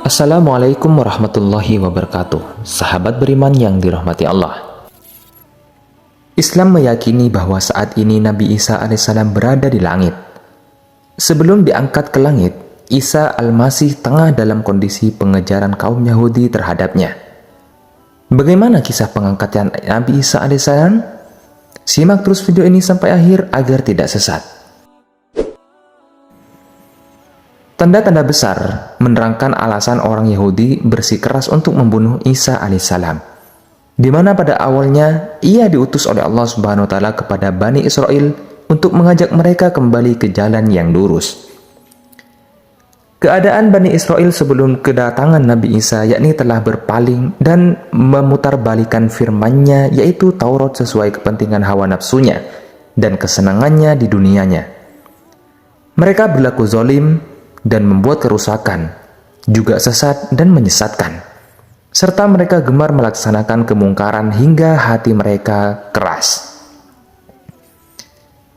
Assalamualaikum warahmatullahi wabarakatuh. Sahabat beriman yang dirahmati Allah. Islam meyakini bahwa saat ini Nabi Isa alaihissalam berada di langit. Sebelum diangkat ke langit, Isa al-Masih tengah dalam kondisi pengejaran kaum Yahudi terhadapnya. Bagaimana kisah pengangkatan Nabi Isa alaihissalam? Simak terus video ini sampai akhir agar tidak sesat. Tanda-tanda besar menerangkan alasan orang Yahudi bersikeras untuk membunuh Isa alaihissalam, di mana pada awalnya ia diutus oleh Allah Subhanahu wa taala kepada Bani Israel untuk mengajak mereka kembali ke jalan yang lurus. Keadaan Bani Israel sebelum kedatangan Nabi Isa yakni telah berpaling dan memutarbalikan firman-Nya, yaitu Taurat sesuai kepentingan hawa nafsunya dan kesenangannya di dunianya. Mereka berlaku zalim dan membuat kerusakan, juga sesat dan menyesatkan, serta mereka gemar melaksanakan kemungkaran hingga hati mereka keras.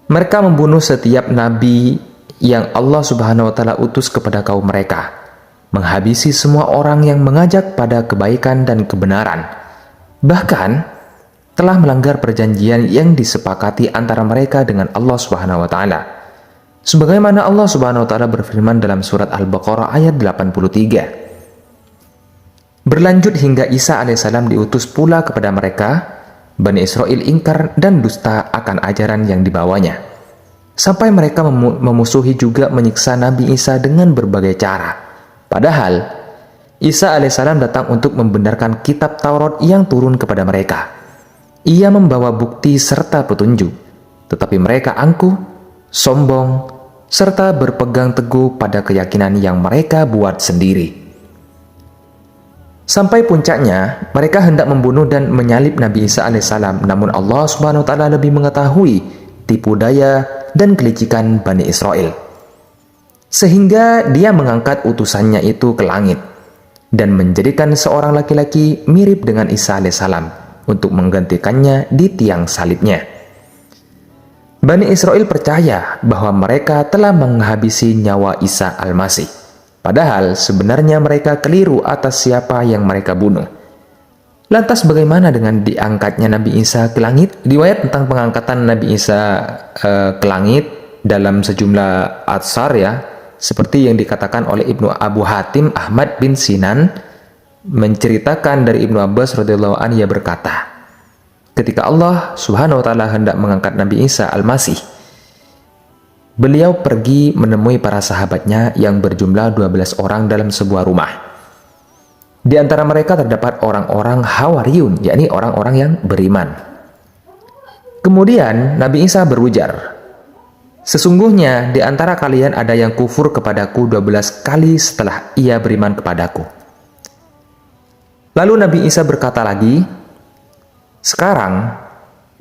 Mereka membunuh setiap nabi yang Allah Subhanahu wa taala utus kepada kaum mereka, menghabisi semua orang yang mengajak pada kebaikan dan kebenaran, bahkan telah melanggar perjanjian yang disepakati antara mereka dengan Allah Subhanahu wa taala. Sebagaimana Allah Subhanahu wa taala berfirman dalam surat Al-Baqarah ayat 83. Berlanjut hingga Isa alaihissalam diutus pula kepada mereka, Bani Israel ingkar dan dusta akan ajaran yang dibawanya. Sampai mereka memusuhi juga menyiksa Nabi Isa dengan berbagai cara. Padahal Isa alaihissalam datang untuk membenarkan kitab Taurat yang turun kepada mereka. Ia membawa bukti serta petunjuk, tetapi mereka angkuh, sombong, serta berpegang teguh pada keyakinan yang mereka buat sendiri. Sampai puncaknya, mereka hendak membunuh dan menyalib Nabi Isa alaihissalam, namun Allah Subhanahu wa taala lebih mengetahui tipu daya dan kelicikan Bani Israel, sehingga Dia mengangkat utusannya itu ke langit dan menjadikan seorang laki-laki mirip dengan Isa alaihissalam untuk menggantikannya di tiang salibnya. Bani Israel percaya bahwa mereka telah menghabisi nyawa Isa al-Masih. Padahal sebenarnya mereka keliru atas siapa yang mereka bunuh. Lantas bagaimana dengan diangkatnya Nabi Isa ke langit? Riwayat tentang pengangkatan Nabi Isa ke langit dalam sejumlah atsar seperti yang dikatakan oleh Ibnu Abu Hatim Ahmad bin Sinan, menceritakan dari Ibnu Abbas radhiyallahu anhu, ia berkata, ketika Allah Subhanahu wa taala hendak mengangkat Nabi Isa al-Masih, beliau pergi menemui para sahabatnya yang berjumlah 12 orang dalam sebuah rumah. Di antara mereka terdapat orang-orang Hawariyun, yakni orang-orang yang beriman. Kemudian Nabi Isa berujar, sesungguhnya di antara kalian ada yang kufur kepadaku 12 kali setelah ia beriman kepadaku. Lalu Nabi Isa berkata lagi, sekarang,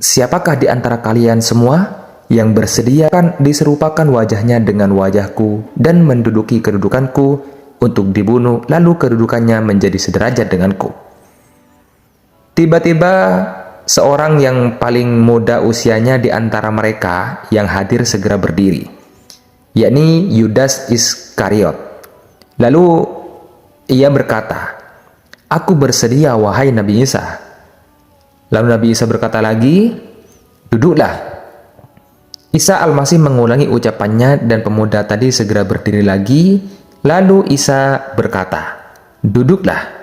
siapakah di antara kalian semua yang bersedia diserupakan wajahnya dengan wajahku dan menduduki kedudukanku untuk dibunuh, lalu kedudukannya menjadi sederajat denganku? Tiba-tiba seorang yang paling muda usianya di antara mereka yang hadir segera berdiri, yakni Yudas Iskariot. Lalu ia berkata, aku bersedia wahai Nabi Isa. Lalu Nabi Isa berkata lagi, duduklah. Isa al-Masih mengulangi ucapannya dan pemuda tadi segera berdiri lagi. Lalu Isa berkata, duduklah.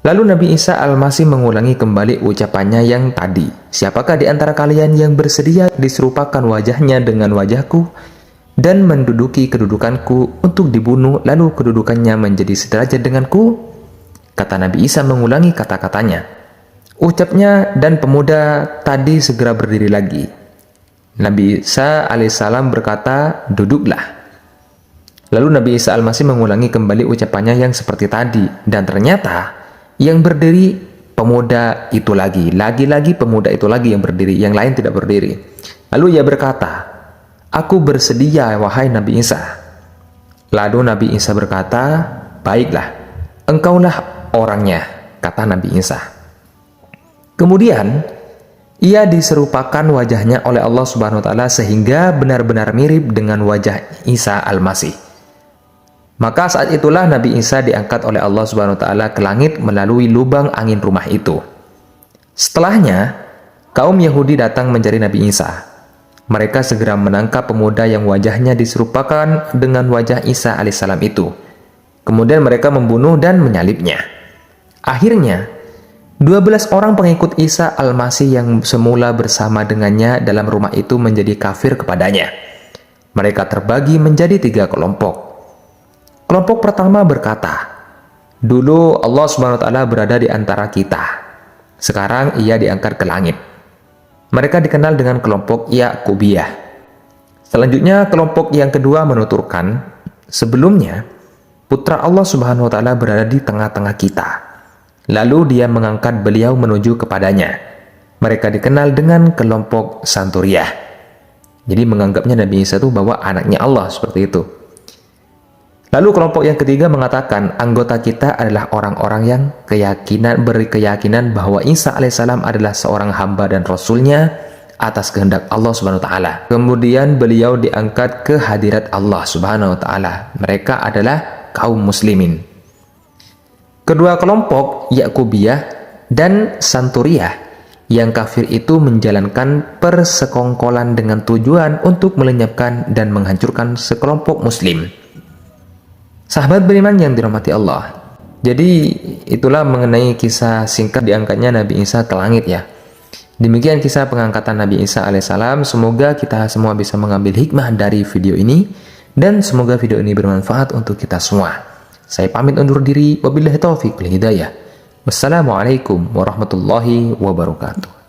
Lalu Nabi Isa al-Masih mengulangi kembali ucapannya yang tadi, siapakah di antara kalian yang bersedia diserupakan wajahnya dengan wajahku dan menduduki kedudukanku untuk dibunuh, lalu kedudukannya menjadi sederajat denganku? Kata Nabi Isa mengulangi kata-katanya. Ucapnya dan pemuda tadi segera berdiri lagi. Nabi Isa alaihissalam berkata, duduklah. Lalu Nabi Isa al-Masih mengulangi kembali ucapannya yang seperti tadi, dan ternyata yang berdiri pemuda itu lagi. Lagi-lagi pemuda itu lagi yang berdiri, yang lain tidak berdiri. Lalu ia berkata, aku bersedia wahai Nabi Isa. Lalu Nabi Isa berkata, baiklah, engkaulah orangnya, kata Nabi Isa. Kemudian ia diserupakan wajahnya oleh Allah Subhanahu wa taala sehingga benar-benar mirip dengan wajah Isa al-Masih. Maka saat itulah Nabi Isa diangkat oleh Allah Subhanahu wa taala ke langit melalui lubang angin rumah itu. Setelahnya, kaum Yahudi datang mencari Nabi Isa. Mereka segera menangkap pemuda yang wajahnya diserupakan dengan wajah Isa alaihissalam itu. Kemudian mereka membunuh dan menyalibnya. Akhirnya, 12 orang pengikut Isa Al-Masih yang semula bersama dengannya dalam rumah itu menjadi kafir kepadanya. Mereka terbagi menjadi 3 kelompok. Kelompok pertama berkata, "Dulu Allah Subhanahu wa taala berada di antara kita. Sekarang ia diangkat ke langit." Mereka dikenal dengan kelompok Ya'qubiyah. Selanjutnya kelompok yang kedua menuturkan, "Sebelumnya putra Allah Subhanahu wa taala berada di tengah-tengah kita. Lalu dia mengangkat beliau menuju kepadanya." Mereka dikenal dengan kelompok Santuriyah. Jadi menganggapnya Nabi Isa itu bahwa anaknya Allah, seperti itu. Lalu kelompok yang ketiga mengatakan anggota kita adalah orang-orang yang berkeyakinan bahwa Isa alaihissalam adalah seorang hamba dan rasulnya atas kehendak Allah Subhanahu wa taala. Kemudian beliau diangkat ke hadirat Allah Subhanahu wa taala. Mereka adalah kaum muslimin. Kedua kelompok Ya'qubiyah dan Santuriyah yang kafir itu menjalankan persekongkolan dengan tujuan untuk melenyapkan dan menghancurkan sekelompok muslim. Sahabat beriman yang dirahmati Allah. Jadi itulah mengenai kisah singkat diangkatnya Nabi Isa ke langit ya. Demikian kisah pengangkatan Nabi Isa alaihissalam. Semoga kita semua bisa mengambil hikmah dari video ini. Dan semoga video ini bermanfaat untuk kita semua. Saya pamit undur diri. Wabillahi taufiq wal hidayah. Wassalamualaikum warahmatullahi wabarakatuh.